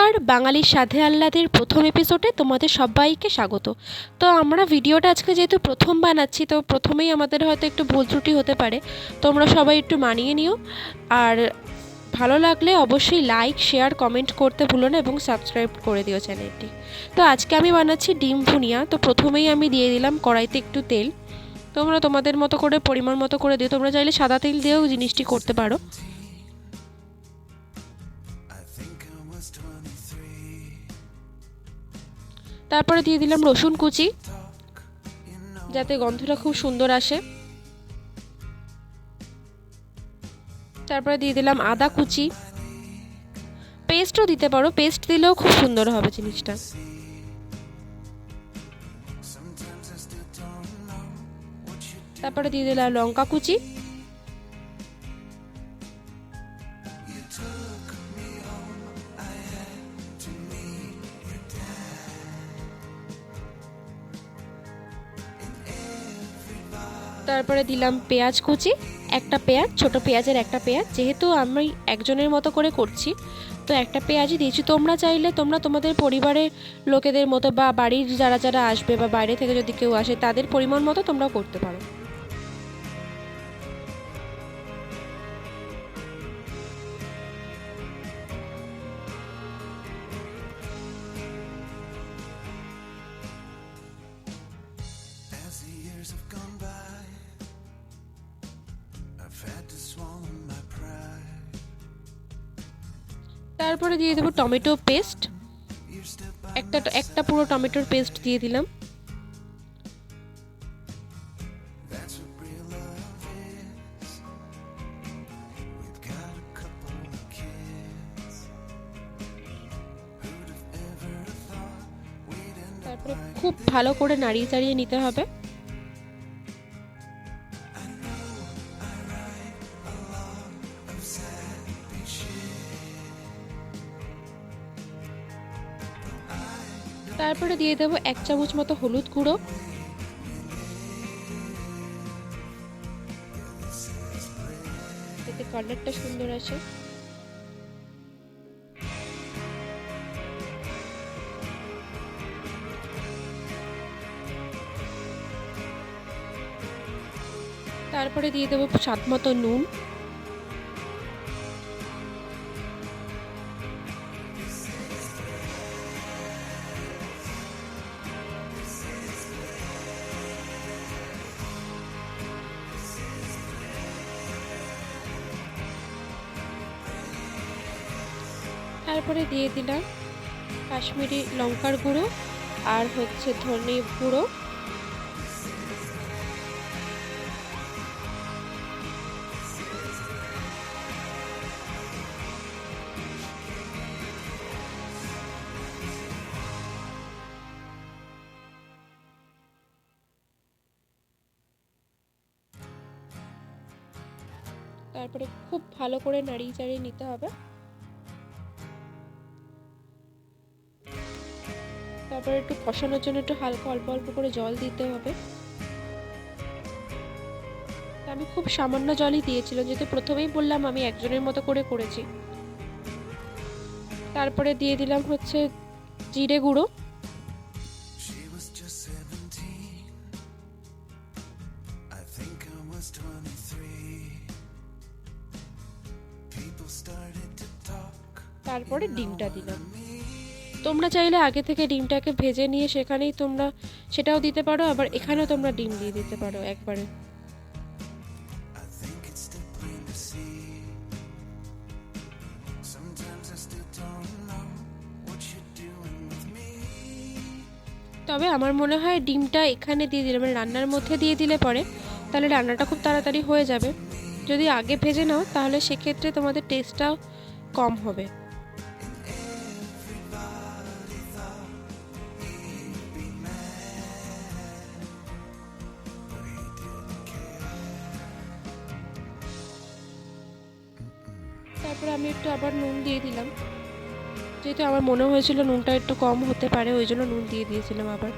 নমস্কার, বাঙালির স্বাদে আহ্লাদের প্রথম এপিসোডে তোমাদের সবাইকে স্বাগত। তো আমরা ভিডিওটা আজকে যেহেতু প্রথম বানাচ্ছি, তো প্রথমেই আমাদের হয়তো একটু ভুল ত্রুটি হতে পারে, তোমরা সবাই একটু মানিয়ে নিও। আর ভালো লাগলে অবশ্যই লাইক, শেয়ার, কমেন্ট করতে ভুলো না এবং সাবস্ক্রাইব করে দিও চ্যানেলটি। তো আজকে আমি বানাচ্ছি ডিম ভুনিয়া। তো প্রথমেই আমি দিয়ে দিলাম কড়াইতে একটু তেল। তোমরা তোমাদের মতো করে পরিমাণ মতো করে দিও, তোমরা চাইলে সাদা তেল দিয়েও জিনিসটি করতে পারো। তারপরে দিয়ে দিলাম রসুন কুচি, যাতে গন্ধটা খুব সুন্দর আসে। তারপরে দিয়ে দিলাম আদা কুচি, পেস্টও দিতে পারো, পেস্ট দিলেও খুব সুন্দর হবে জিনিসটা। তারপরে দিয়ে দিলাম লঙ্কা কুচি, তারপরে দিলাম পেঁয়াজ কুচি, একটা পেঁয়াজ, ছোট পেঁয়াজের একটা পেঁয়াজ, যেহেতু আমি একজনের মতো করে করছি তো একটা পেঁয়াজই দিয়েছি। তোমরা চাইলে তোমরা তোমাদের পরিবারের লোকেদের মতো বা বাড়ির যারা যারা আসবে বা বাইরে থেকে যদি কেউ আসে তাদের পরিমাণ মতো তোমরা করতে পারো। তারপরে দিয়ে দেবো টমেটো পেস্ট, একটা পুরো টমেটোর পেস্ট দিয়ে দিলাম। তারপরে খুব ভালো করে নাড়িয়ে চাড়িয়ে নিতে হবে। তারপরে দিয়ে দেবো 1 চামচ মতো হলুদ গুঁড়ো, যাতে কালারটা সুন্দর আসে। তারপরে দিয়ে দেবো স্বাদ মতো নুন। তারপরে দিয়ে দিলাম কাশ্মীরি লঙ্কার গুঁড়ো আর ধনে গুঁড়ো। তারপরে খুব ভালো করে নাড়িয়ে চাড়িয়ে নিতে হবে। তারপরে একটু কষানোর জন্য একটু হালকা অল্প অল্প করে জল দিতে হবে। আমি খুব সামান্য জলই দিয়েছিলাম, যেহেতু প্রথমেই বললাম আমি একজনের মতো করে করেছি। তারপরে দিয়ে দিলাম জিরে গুঁড়ো, তারপরে ডিমটা দিলাম। তোমরা চাইলে আগে থেকে ডিমটাকে ভেজে নিয়ে সেখানেই তোমরা সেটাও দিতে পারো, আবার এখানেও তোমরা ডিম দিয়ে দিতে পারো একবারে। তবে আমার মনে হয় ডিমটা এখানে দিয়ে দিলে মানে রান্নার মধ্যে দিয়ে দিলে পরে তাহলে রান্নাটা খুব তাড়াতাড়ি হয়ে যাবে। যদি আগে ভেজে নাও তাহলে সেক্ষেত্রে তোমাদের টেস্টটাও কম হবে। তারপরে আমি একটু আবার নুন দিয়ে দিলাম, যেহেতু আমার মনে হয়েছিল নুনটা একটু কম হতে পারে, ওই জন্য নুন দিয়ে দিয়েছিলাম আবার।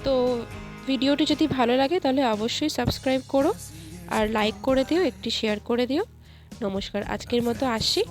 তো ভিডিওটি যদি ভালো লাগে তাহলে অবশ্যই সাবস্ক্রাইব করো আর লাইক করে দিও, একটি শেয়ার করে দিও। নমস্কার, আজকের মতো আসছি।